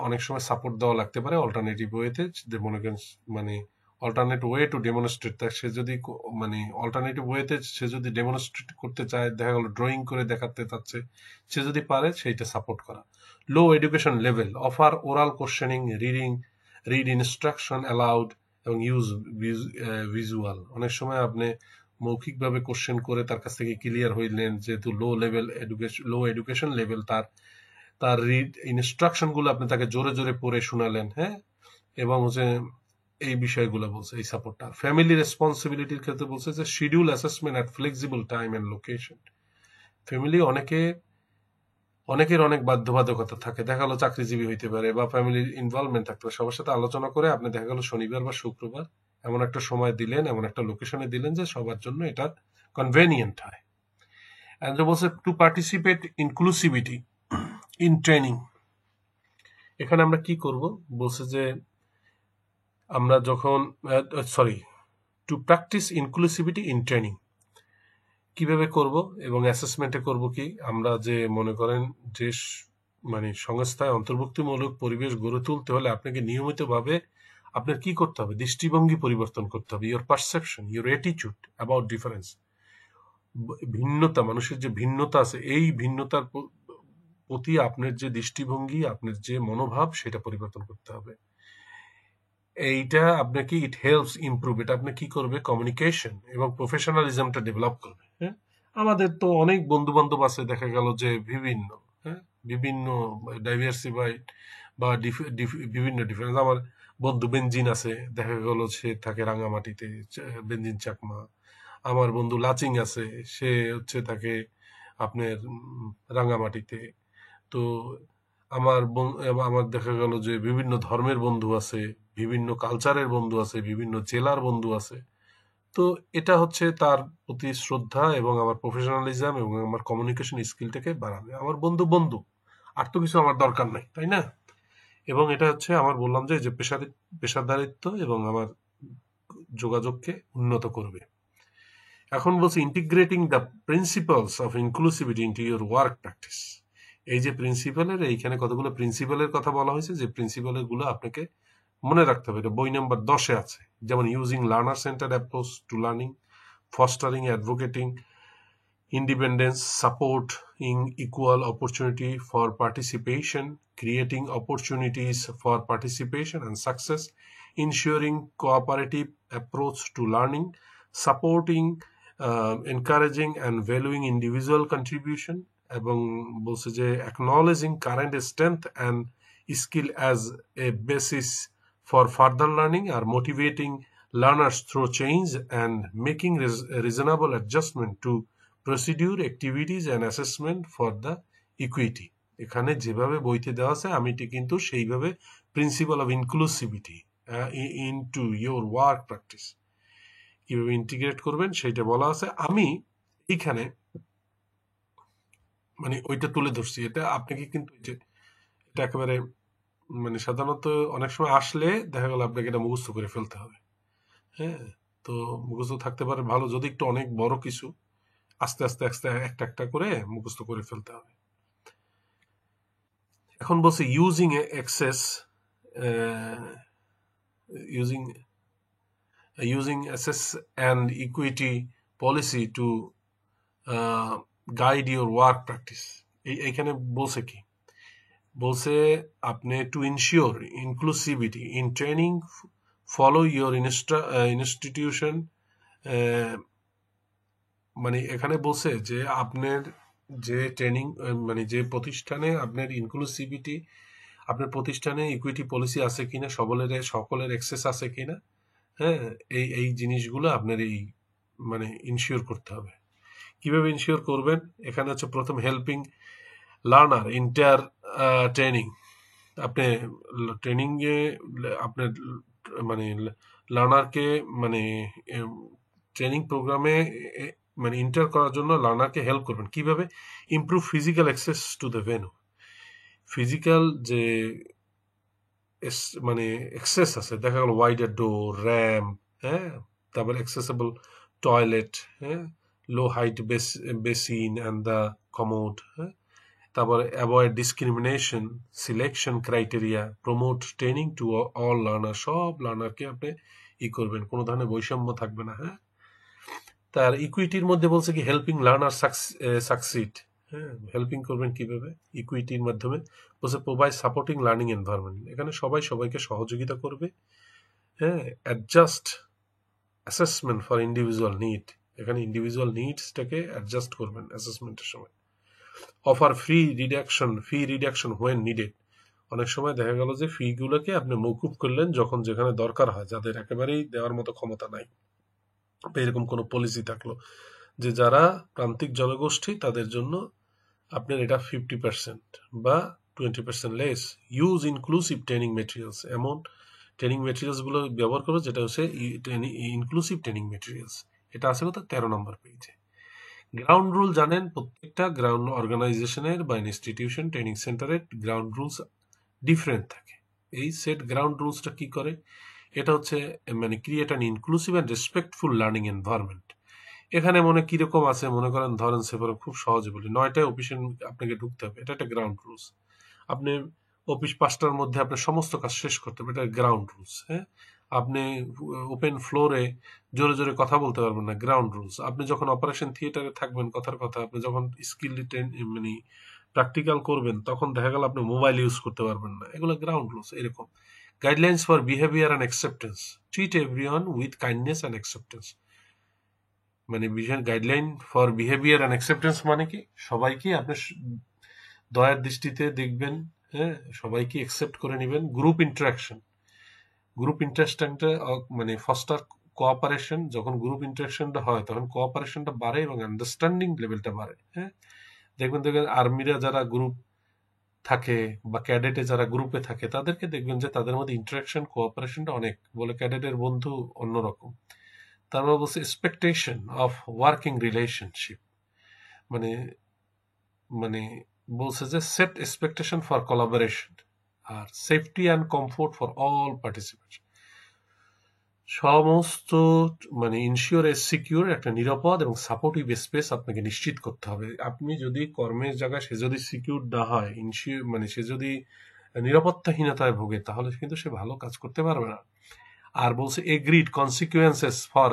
অনেক সময় সাপোর্ট দেওয়া লাগতে পারে অল্টারনেটিভ ওয়েতে, মনে করেন মানে অল্টারনেট ওয়ে টু ডেমনস্ট্রেট, সে যদি মানে অল্টারনেটিভ ওয়েতে সে যদি ডেমনস্ট্রেট করতে চায়, দেখা গেল ড্রয়িং করে দেখাতে চাচ্ছে, সে যদি পারে সেইটা সাপোর্ট করা। Low education level, offer oral questioning, read instruction aloud এবং ইউজ ভিজুয়াল। অনেক সময় আপনি মৌখিকভাবে কোশ্চেন করে তার কাছ থেকে ক্লিয়ার হইলেন, যেহেতু লো এডুকেশন লেভেল তার রিড ইনস্ট্রাকশন গুলো আপনি তাকে জোরে জোরে পড়ে শোনালেন, হ্যাঁ, এবং হচ্ছে এই বিষয়গুলো বলছে এই সাপোর্টটা। ফ্যামিলি রেসপন্সিবিলিটির ক্ষেত্রে বলছে যে schedule assessment at flexible time and location. Family অনেকের অনেক বাধ্যবাধকতা থাকে, দেখা গেলো চাকরিজীবী হইতে পারে বা ফ্যামিলির ইনভলভমেন্ট থাকতে পারে, সবার সাথে আলোচনা করে আপনি দেখা গেল শনিবার বা শুক্রবার এমন একটা সময় দিলেন, এমন একটা লোকেশনে দিলেন যে সবার জন্য এটা কনভেনিয়েন্ট হয়। এন্ড বলছে to participate inclusivity in training. এখানে আমরা কি করব, বলছে যে আমরা যখন to practice inclusivity in training কিভাবে করব এবং অ্যাসেসমেন্টে করব কি, আমরা যে মনে করেন যে মানে সংস্থায় অন্তর্ভুক্তিমূলক পরিবেশ গড়ে তুলতে হলে আপনাকে নিয়মিতভাবে আপনার কি করতে হবে, দৃষ্টিভঙ্গি পরিবর্তন করতে হবে। Your perception, your attitude about difference, ভিন্নতা, মানুষের যে ভিন্নতা আছে এই ভিন্নতার প্রতি আপনার যে দৃষ্টিভঙ্গি, আপনার যে মনোভাব, সেটা পরিবর্তন করতে হবে। এইটা আপনাকে ইট হেল্পস ইমপ্রুভ, এটা আপনি কি করবে, কমিউনিকেশন এবং প্রফেশনালিজমটা ডেভেলপ করবে। হ্যাঁ, আমাদের তো অনেক বন্ধু বান্ধব আছে, দেখা গেল যে বিভিন্ন বিভিন্ন ডাইভার্সিফাইড বা বিভিন্ন ডিফারেন্স। আমার বন্ধু বেঞ্জিন আছে, দেখা গেল সে থাকে রাঙামাটিতে, বেঞ্জিন চাকমা। আমার বন্ধু লাচিং আছে, সে হচ্ছে থাকে আপনার রাঙামাটিতে। তো আমার দেখা গেল যে বিভিন্ন ধর্মের বন্ধু আছে, বিভিন্ন কালচারের বন্ধু আছে, বিভিন্ন জেলার বন্ধু আছে। তো এটা হচ্ছে তার প্রতি শ্রদ্ধা এবং আমার প্রফেশনালিজম এবং আমার কমিউনিকেশন স্কিলটাকে বাড়াবে। আমার বন্ধু বন্ধু, আর তো কিছু আমার দরকার নাই, তাই না? এবং এটা হচ্ছে আমার বললাম যে পেশাদারিত্ব এবং আমার যোগাযোগকে উন্নত করবে। এখন বলছি integrating the principles of inclusivity into your work practice. এই যে প্রিন্সিপালের, এইখানে কতগুলো প্রিন্সিপালের কথা বলা হয়েছে, যে প্রিন্সিপালের গুলো আপনাকে মনে রাখতে হবে। এটা বই নাম্বার 10-এ আছে। যেমন using learner centre approach to learning, fostering advocating independence, supporting equal opportunity for participation, creating opportunities for participation and success, ensuring cooperative approach to learning, supporting, encouraging and valuing individual contribution, এবং বলছে যে acknowledging current strength and skill as a basis for further learning, are motivating learners through change and making reasonable adjustment to procedure, activities and assessment for the equity. এখানে যেভাবে বইতে দেওয়া আছে আমি কিন্তু সেইভাবে principal of inclusivity into your work practice কিভাবে ইন্টিগ্রেট করবেন সেইটা বলা আছে। আমি এখানে মানে ওইটা তুলে ধরছি। এটা আপনাকে কিন্তু এটা একেবারে মানে সাধারণত অনেক সময় আসলে দেখা গেল আপনাকে এটা মুখস্থ করে ফেলতে হবে। হ্যাঁ, তো মুখস্থ থাকতে পারে ভালো, যদি একটু অনেক বড় কিছু আস্তে আস্তে আস্তে একটা একটা করে মুখস্থ করে ফেলতে হবে। এখন বলছে using access using using assess and equity policy to guide your work practice. এইখানে বলছে কি বলছে, আপনি to ensure inclusivity in training follow your institution. মানে এখানে বলছে যে আপনার যে ট্রেনিং মানে যে প্রতিষ্ঠানে আপনার ইনক্লুসিভিটি, আপনার প্রতিষ্ঠানে ইকুইটি পলিসি আছে কিনা, সকলের অ্যাক্সেস আছে কিনা, হ্যাঁ, এই জিনিসগুলো আপনার এই মানে ইনশিওর করতে হবে। কিভাবে ইনশিওর করবেন? এখানে হচ্ছে প্রথম হেল্পিং লার্নার ইন্টার ট্রেনিং। আপনি ট্রেনিংয়ে আপনার মানে লার্নারকে মানে ট্রেনিং প্রোগ্রামে মানে ইন্টার করার জন্য লার্নারকে হেল্প করবেন। কিভাবে? Improve physical access to the venue. Physical যে মানে অ্যাক্সেস আছে, দেখা গেল ওয়াইডার ডোর, র্যাম্প, হ্যাঁ, তারপর অ্যাক্সেসেবল টয়লেট, হ্যাঁ, low height basin and the commode, হ্যাঁ, তারপরে avoid discrimination, selection criteria, promote training to all learner. সব লার্নারকে আপনি করবেন, কোনো ধরনের বৈষম্য থাকবে না। হ্যাঁ, তার ইকুইটির মধ্যে বলছে কি হেল্পিং লার্নার সাকসিড। হ্যাঁ, হেল্পিং করবেন কিভাবে? ইকুইটির মাধ্যমে বলছে প্রোভাইড সাপোর্টিং লার্নিং এনভায়রনমেন্ট। এখানে সবাই সবাইকে সহযোগিতা করবে। হ্যাঁ, adjust assessment for individual need. এখানে ইন্ডিভিজুয়াল নিডসটাকে অ্যাডজাস্ট করবেন অ্যাসেসমেন্টের সময়। Offer fee reduction when needed. অনেক সময় দেখা গেল যে ফিগুলোকে আপনি মৌকুব করলেন যখন যেখানে দরকার হয়, যাদের একেবারেই দেওয়ার মতো ক্ষমতা নাই, এরকম কোনো পলিসি থাকলো যে যারা প্রান্তিক জনগোষ্ঠী তাদের জন্য আপনার এটা 50% বা 20% less. Use inclusive training materials. এমন ট্রেনিং মেটেরিয়ালসগুলো ব্যবহার করো যেটা হচ্ছে ইনক্লুসিভ ট্রেনিং মেটেরিয়ালস। এটা আছে কত? 13 নম্বর পেজে। গ্রাউন্ড রুল জানেন, প্রত্যেকটা গ্রাউন্ড অর্গানাইজেশনের বা ইনস্টিটিউশন ট্রেনিং সেন্টারের গ্রাউন্ড রুলস ডিফারেন্ট থাকে। এই সেট গ্রাউন্ড রুলসটা কি করে? এটা হচ্ছে মানে create an inclusive and respectful learning environment. এখানে মনে কিরকম আছে মনে করেন, ধরেন সেভাবে খুব সহজে বলি, 9টায় অফিসে আপনাকে ঢুকতে হবে, এটা একটা গ্রাউন্ড রুলস। আপনি অফিস 5টার মধ্যে আপনার সমস্ত কাজ শেষ করতে হবে, এটা গ্রাউন্ড রুলস। হ্যাঁ, আপনি ওপেন ফ্লোরে জোরে জোরে কথা বলতে পারবেন না, গ্রাউন্ড রুলস। আপনি যখন অপারেশন থিয়েটারে থাকবেন, কথার কথা, আপনি যখন স্কিল মানে প্র্যাকটিক্যাল করবেন তখন দেখা গেল আপনি মোবাইল ইউজ করতে পারবেন না, এগুলো গ্রাউন্ড রুলস। এরকম guidelines for behaviour and acceptance. Treat everyone with kindness and acceptance. মানে guideline for behaviour and acceptance মানে কি? সবাইকে আপনি দয়ার দৃষ্টিতে দেখবেন, হ্যাঁ, সবাইকে অ্যাকসেপ্ট করে নেবেন। গ্রুপ ইন্টারাকশনটা মানে ফস্টার কোঅপারেশন। যখন গ্রুপ ইন্টারাকশনটা হয় তখন কোঅপারেশনটা বাড়ে এবং আন্ডারস্ট্যান্ডিং লেভেলটা বাড়ে। হ্যাঁ, দেখবেন আর্মিরা যারা গ্রুপ থাকে বা ক্যাডেটে যারা গ্রুপে থাকে তাদেরকে দেখবেন যে তাদের মধ্যে ইন্টারাকশন কোঅপারেশনটা অনেক, বলে ক্যাডেটের বন্ধু অন্যরকম। তারপর বলছে এক্সপেকটেশন অফ ওয়ার্কিং রিলেশনশিপ। মানে মানে বলছে যে সেট এক্সপেকটেশন ফর কোলাবোরেশন আর safety and comfort for all participant. সমস্ত মানে ইনশিওর এ সিকিউর, একটা নিরাপদ এবং সাপোর্টিভ স্পেস আপনাকে নিশ্চিত করতে হবে। আপনি যদি কর্মের জায়গায় সে যদি সিকিউর না হয়, মানে সে যদি নিরাপত্তাহীনতায় ভোগে, তাহলে কিন্তু সে ভালো কাজ করতে পারবে না। আর বলছে এগ্রিড কনসিকুয়েন্সেস ফর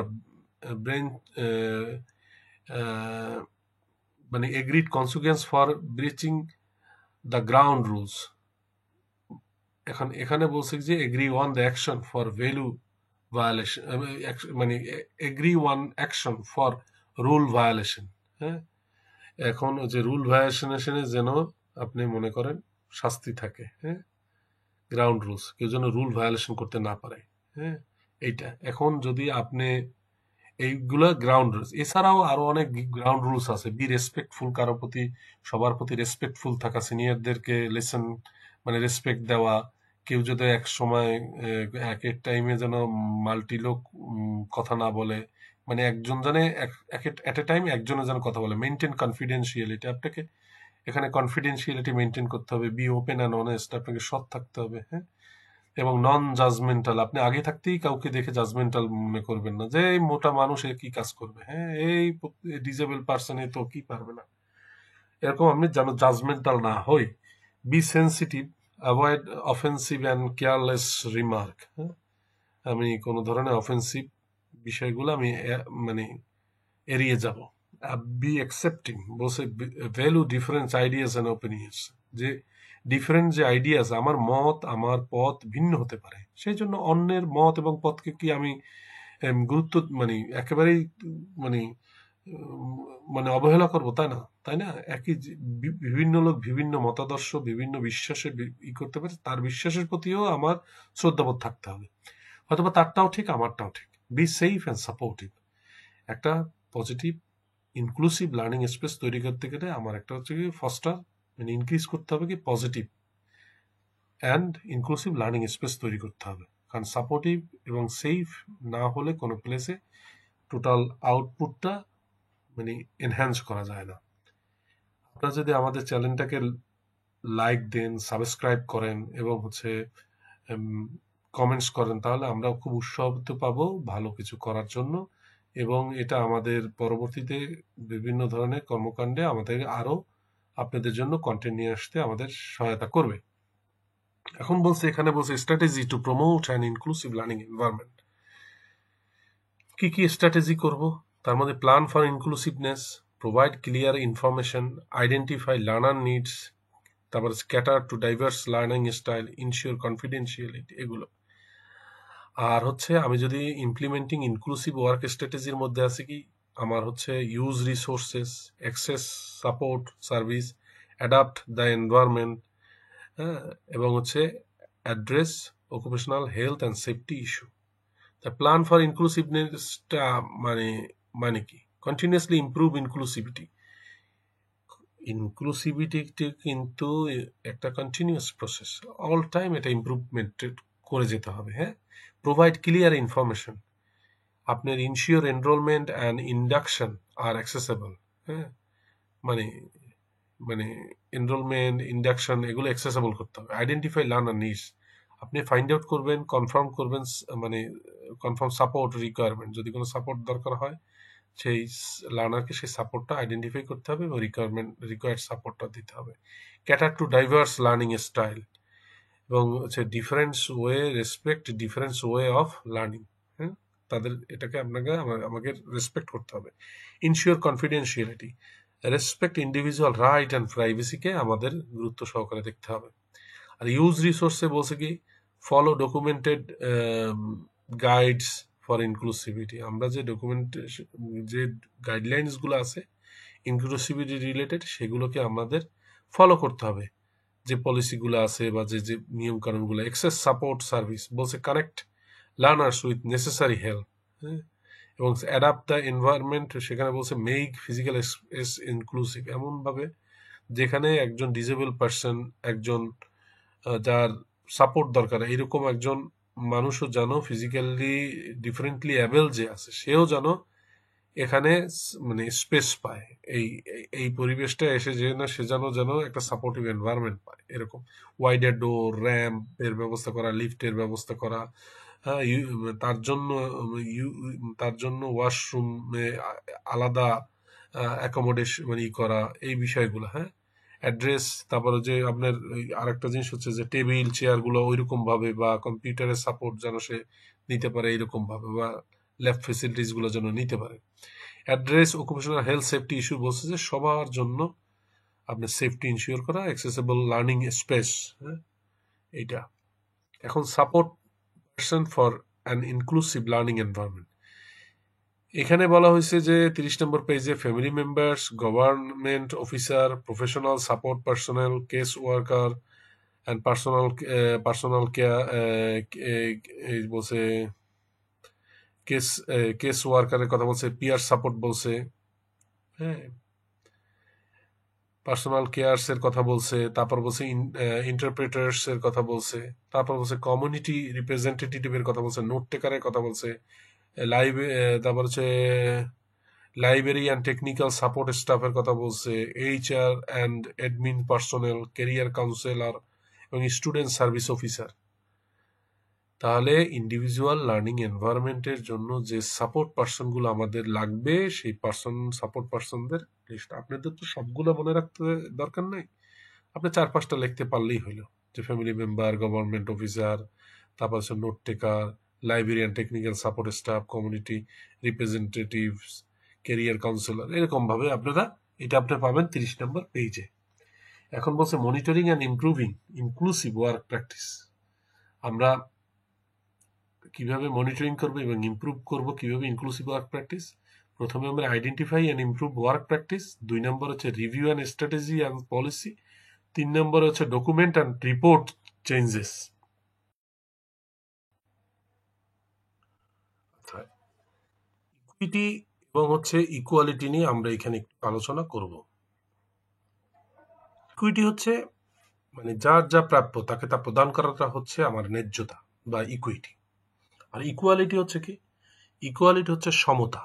ব্রেন মানে agreed consequence for breaching the ground rules. এখানে বলছে যে agree one the action for value violation, মানে agree one action for rule violation. হ্যাঁ, এখন যে রুল ভায়োলেশনের যেন আপনি মনে করেন শাস্তি থাকে। হ্যাঁ, গ্রাউন্ড রুলস কেউ যেন রুল ভায়োলেশন করতে না পারে। হ্যাঁ, এইটা এখন যদি আপনি এইগুলো গ্রাউন্ড রুলস। এছাড়াও আরো অনেক গ্রাউন্ড রুলস আছে। বি রেসপেক্টফুল, কারো প্রতি, সবার প্রতি রেসপেক্টফুল থাকা, সিনিয়রদেরকে লেসন মানে রেসপেক্ট দেওয়া। কেউ যদি এক সময় এক এক টাইমে যেন মাল্টি লোক কথা না বলে, মানে একজন জানে এট এ টাইম একজনে যেন কথা বলে। মেনটেন কনফিডেন্সিয়ালিটি, আপনাকে এখানে কনফিডেন্সিয়ালিটি মেনটেন করতে হবে। বি ওপেন অ্যান্ড অনেস্ট, আপনাকে সৎ থাকতে হবে, হ্যাঁ। এবং নন জাজমেন্টাল, আপনি আগে থাকতেই কাউকে দেখে জাজমেন্টাল মনে করবেন না যে এই মোটা মানুষ এ কি কাজ করবে, হ্যাঁ, এই ডিজেবল পার্সন এ তো কি পারবে না, এরকম আপনি যেন জাজমেন্টাল না হই। Be sensitive, avoid offensive and careless remark. আমি কোনো ধরনের অফেন্সিভ বিষয়গুলো আমি মানে এড়িয়ে যাব। বি অ্যাকসেপ্টিং, বলছে value difference ideas and opinions, যে ডিফারেন্ট যে আইডিয়াস, আমার মত আমার পথ ভিন্ন হতে পারে, সেই জন্য অন্যের মত এবং পথকে কি আমি গুরুত্ব মানে একেবারেই মানে মানে অবহেলা করব, তাই না? তাই না? একই বিভিন্ন লোক বিভিন্ন মতাদর্শ, বিভিন্ন বিশ্বাসে ই করতে পারে, তার বিশ্বাসের প্রতিও আমার শ্রদ্ধাবোধ থাকতে হবে। হয়তোবা তারটাও ঠিক, আমারটাও ঠিক। বি সেফ অ্যান্ড সাপোর্টিভ, একটা পজিটিভ ইনক্লুসিভ লার্নিং স্পেস তৈরি করতে গেলে আমার একটা হচ্ছে কি ফস্টার মানে ইনক্রিজ করতে হবে কি positive and inclusive learning space তৈরি করতে হবে। কারণ সাপোর্টিভ এবং সেফ না হলে কোনো প্লেসে টোটাল আউটপুটটা মানে এনহ্যান্স করা যায় না। আপনারা যদি আমাদের চ্যানেলটাকে লাইক দেন, সাবস্ক্রাইব করেন এবং হচ্ছে কমেন্টস করেন, তাহলে আমরা খুব উৎসাহিত পাবো ভালো কিছু করার জন্য, এবং এটা আমাদের পরবর্তীতে বিভিন্ন ধরনের কর্মকাণ্ডে আমাদের আরো আপনাদের জন্য কন্টেন্ট নিয়ে আসতে আমাদের সহায়তা করবে। এখন বলছে, এখানে বলছে strategy to promote an inclusive learning environment. কি কি স্ট্র্যাটেজি করব? তার মধ্যে plan for inclusiveness, provide clear information, identify learner needs, তারপর cater to diverse learning style, ensure confidentiality, এগুলো। আর হচ্ছে আমি যদি ইমপ্লিমেন্টিং ইনক্লুসিভ ওয়ার্ক স্ট্র্যাটেজির মধ্যে আছে কি আমার হচ্ছে use resources, access support service, adapt the environment, হ্যাঁ, এবং হচ্ছে address occupational health and safety issue. তা প্ল্যান ফর ইনক্লুসিভনেসটা মানে মানে কি? Continuously improve inclusivity. ইনক্লুসিভিটি কিন্তু একটা কন্টিনিউয়াস প্রসেস, অল টাইম এটা ইমপ্রুভমেন্ট করে যেতে হবে, হ্যাঁ। প্রোভাইড ক্লিয়ার ইনফরমেশন, আপনার ইনশিওর এনরোলমেন্ট অ্যান্ড ইন্ডাকশন আর অ্যাক্সেসেবল, হ্যাঁ, মানে মানে এনরোলমেন্ট ইন্ডাকশন এগুলো অ্যাক্সেসেবল করতে হবে। আইডেন্টিফাই লার্নার নিডস, আপনি ফাইন্ড আউট করবেন, কনফার্ম করবেন, মানে কনফার্ম সাপোর্ট রিকোয়ারমেন্ট, যদি কোনো সাপোর্ট দরকার হয় সেই লার্নারকে সেই সাপোর্টটা আইডেন্টিফাই করতে হবে এবং রিকোয়ার্ড সাপোর্টটা দিতে হবে। Cater to diverse learning style, এবং হচ্ছে difference way, respect difference way of learning, হ্যাঁ, তাদের এটাকে আপনাকে আমাকে রেসপেক্ট করতে হবে। Ensure confidentiality, respect individual right and প্রাইভেসিকে আমাদের গুরুত্ব সহকারে দেখতে হবে। আর ইউজ রিসোর্সে বলছে কি follow documented guides for inclusivity, আমরা যে যে গাইডলাইন্সগুলো আছে ইনক্লুসিভিটি রিলেটেড সেগুলোকে আমাদের ফলো করতে হবে, যে পলিসিগুলো আছে বা যে যে নিয়ম কানুনগুলো। এক্সেস সাপোর্ট সার্ভিস বলছে connect learners with necessary help, হ্যাঁ, এবং অ্যাডাপ্ট দ্য এনভায়রনমেন্ট, সেখানে বলছে মেক ফিজিক্যাল স্পেস ইনক্লুসিভ, এমনভাবে যেখানে একজন ডিজেবল পার্সন, একজন যার সাপোর্ট দরকার, এইরকম একজন মানুষও যেন ফিজিক্যালি ডিফারেন্টলি অ্যাবেল যে আছে সেও যেন এখানে মানে স্পেস পায়, এই এই পরিবেশটা এসে যেন সে যেন একটা সাপোর্টিভ এনভায়রনমেন্ট পায়, এরকম ওয়াইডার ডোর, র্যাম্প এর ব্যবস্থা করা, লিফটের ব্যবস্থা করা, হ্যাঁ, তার জন্য তার জন্য ওয়াশরুমে আলাদা অ্যাকোমোডেশন মানে ই করা, এই বিষয়গুলো, হ্যাঁ। অ্যাড্রেস, তারপরে যে আপনার আরেকটা জিনিস হচ্ছে যে টেবিল চেয়ারগুলো ওইরকম ভাবে বা কম্পিউটারের সাপোর্ট যেন সে নিতে পারে এইরকম ভাবে, বা ল্যাব ফেসিলিটিস গুলো যেন নিতে পারে। Address occupational health safety issue বলছে যে সবার জন্য আপনার সেফটি ইনশিওর করা, অ্যাক্সেসিবল লার্নিং স্পেস, হ্যাঁ, এইটা। এখন support person for an inclusive learning environment, এখানে বলা হয়েছে যে 30 নম্বর পেজে family members, government officer, professional support personal, case worker and personal care বলছে কেস কেস ওয়ার্কারের কথা বলছে, পিয়ার সাপোর্ট বলছে, হ্যাঁ, পার্সোনাল কেয়ারস এর কথা বলছে, তারপর বলছে ইন্টারপ্রেটার্স এর কথা বলছে, তারপর বলছে কমিউনিটি রিপ্রেজেন্টেটিভ এর কথা বলছে, নোট টেকারের কথা বলছে, লাইভ, তারপর হচ্ছে লাইব্রেরি অ্যান্ড টেকনিক্যাল সাপোর্ট স্টাফের কথা বলছে, HR and admin personnel, career counsellor এবং স্টুডেন্ট সার্ভিস অফিসার। তাহলে ইন্ডিভিজুয়াল লার্নিং এনভায়রনমেন্টের জন্য যে সাপোর্ট পার্সনগুলো আমাদের লাগবে, সেই সাপোর্ট পার্সনদের লিস্ট। আপনাদের তো সবগুলো মনে রাখতে দরকার নাই, আপনি 4-5টা লিখতে পারলেই হইলো, যে ফ্যামিলি মেম্বার, গভর্নমেন্ট অফিসার, তারপর হচ্ছে note taker, librarian, technical support staff, community representatives, career counsellor, এরকম ভাবে আপনারা এটা আপনি পাবেন 30 নম্বর পেজে। এখন বলছে monitoring and improving inclusive work practice. আমরা কিভাবে মনিটরিং করবো এবং ইমপ্রুভ করব কিভাবে ইনক্লুসিভ ওয়ার্ক প্র্যাকটিস? প্রথমে আমরা identify and improve work practice, 2 নম্বর হচ্ছে review and strategy and policy, 3 নম্বর হচ্ছে document and report changes. Equity এবং হচ্ছে ইকুয়ালিটি নিয়ে আমরা এখানে একটু আলোচনা করব। ইকুইটি হচ্ছে মানে যার যা প্রাপ্য তাকে তা প্রদান করাটা হচ্ছে আমার ন্যায্যতা বা ইকুইটি। আর ইকুয়ালিটি হচ্ছে কি? ইকুয়ালিটি হচ্ছে সমতা,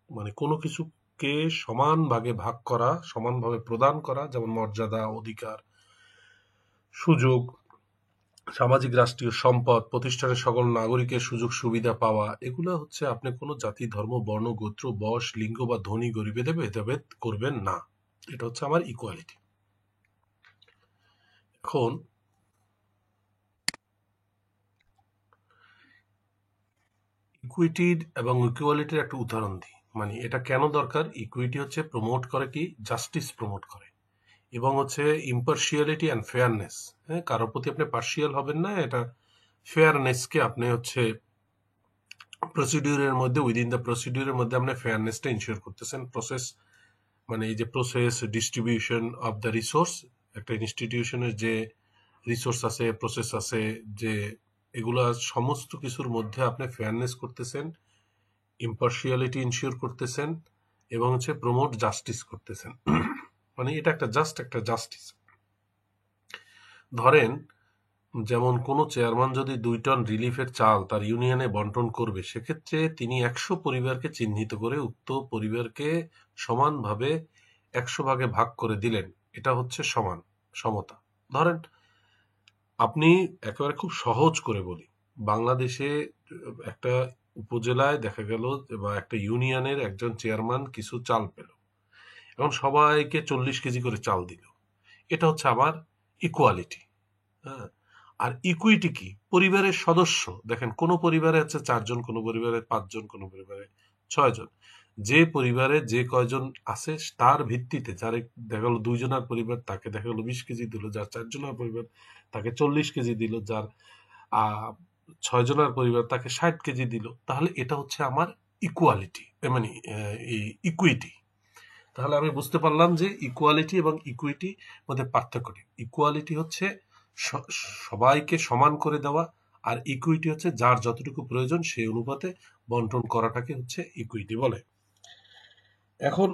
মানে কোনো কিছুকে সমান ভাগে ভাগ করা, সমানভাবে প্রদান করা, যেমন মর্যাদা, অধিকার, সুযোগ, সামাজিক রাষ্ট্রীয় সম্পদ, প্রতিষ্ঠানের সকল নাগরিকের সুযোগ সুবিধা পাওয়া, এগুলো হচ্ছে আপনি কোনো জাতি, ধর্ম, বর্ণ, গোত্র, বয়স, লিঙ্গ বা ধনী গরিবেদের ভেদাভেদ করবেন না। এটা হচ্ছে আমার ইকুয়ালিটি। এখন ইকুইটির এবং ইকুয়ালিটির একটা উদাহরণ দিই, মানে এটা কেন দরকার। ইকুইটি হচ্ছে প্রমোট করে কি? জাস্টিস প্রমোট করে, এবং হচ্ছে ইম্পার্শিয়ালিটি অ্যান্ড ফেয়ারনেস। হ্যাঁ, কারোর প্রতি আপনি পার্শিয়াল হবেন না, এটা ফেয়ারনেসকে আপনি হচ্ছে প্রসিডিউরের মধ্যে, উইদিন দ্য প্রসিডিউরের মধ্যে আপনি ফেয়ারনেসটা ইনশিওর করতেছেন। প্রসেস মানে এই যে process, distribution of the resource, একটা ইনস্টিটিউশনের যে রিসোর্স আছে, প্রসেস আছে, যে এগুলা সমস্ত কিছুর মধ্যে আপনি ফেয়ারনেস করতেছেন, ইম্পার্শিয়ালিটি ইনশিওর করতেছেন, এবং হচ্ছে প্রমোট জাস্টিস করতেছেন। মানে এটা একটা জাস্টিস। ধরেন, যেমন কোনো চেয়ারম্যান যদি 2 টন রিলিফের চাল তার ইউনিয়নে বন্টন করবে, সেক্ষেত্রে তিনি 100 পরিবারকে চিহ্নিত করে উক্ত পরিবারকে সমানভাবে 100 ভাগে ভাগ করে দিলেন। এটা হচ্ছে সমতা। ধরেন, আপনি একেবারে খুব সহজ করে বলি, বাংলাদেশে একটা উপজেলায় দেখা গেল বা একটা ইউনিয়নের একজন চেয়ারম্যান কিছু চাল পেল, এখন সবাইকে 40 কেজি করে চাল দিল। এটা হচ্ছে আমার ইকুয়ালিটি। হ্যাঁ, আর ইকুইটি কি? পরিবারের সদস্য, দেখেন কোন পরিবারে আছে 4 জন, কোন পরিবারে 5 জন, কোন পরিবারে 6 জন। যে পরিবারে যে কয়জন আছে তার ভিত্তিতে, যার দেখা গেল 2 জনের পরিবার তাকে দেখা গেল 20 কেজি দিল, যার 4 জনের পরিবার তাকে 40 কেজি দিল, যার 6 জনের পরিবার তাকে 60 কেজি দিল। তাহলে এটা হচ্ছে আমার ইকুয়ালিটি, মানে ইকুইটি। তাহলে আমি বুঝতে পারলাম যে ইকুয়ালিটি এবং ইকুইটি মধ্যে পার্থক্য নেই। ইকুয়ালিটি হচ্ছে সবাইকে সমান করে দেওয়া, আর ইকুইটি হচ্ছে যার যতটুকু প্রয়োজন সেই অনুপাতে বন্টন করাটাকে হচ্ছে ইকুইটি বলে। এখন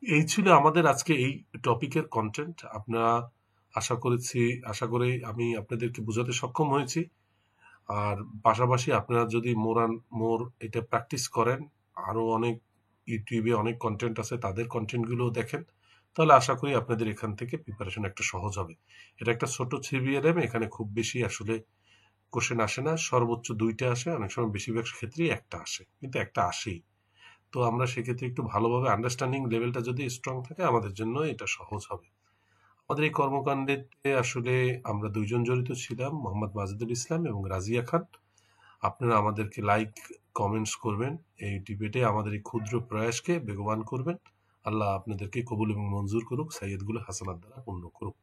এই ছিল আমাদের আজকে এই টপিকের কন্টেন্ট। আপনারা আশা করি আমি আপনাদেরকে বোঝাতে সক্ষম হয়েছি। আর পাশাপাশি আপনারা যদি মোর এটা প্র্যাকটিস করেন, আরো অনেক ইউটিউবে অনেক কন্টেন্ট আছে, তাদের কন্টেন্টগুলো দেখেন, তাহলে আশা করি আপনাদের এখান থেকে প্রিপারেশন একটা সহজ হবে। এটা একটা ছোট সিবিএলএম, এখানে খুব বেশি আসলে কোশ্চেন আসে না, সর্বোচ্চ 2টা আসে, অনেক সময় বেশিরভাগ ক্ষেত্রেই একটা আসে, কিন্তু একটা আসেই। তো আমরা সেক্ষেত্রে একটু ভালোভাবে আন্ডারস্ট্যান্ডিং লেভেলটা যদি স্ট্রং থাকে, আমাদের জন্য এটা সহজ হবে। আমাদের এই কর্মকাণ্ডে আসলে আমরা 2 জন জড়িত ছিলাম, মোহাম্মদ মাজেদুল ইসলাম এবং রাজিয়া খান। আপনারা আমাদেরকে লাইক, কমেন্টস করবেন, এই ডিবেটে আমাদের এই ক্ষুদ্র প্রয়াসকে বেগবান করবেন। আল্লাহ আপনাদেরকে কবুল এবং মঞ্জুর করুক, সাইয়েদগুলো হাসানাত দ্বারা পূর্ণ করুক।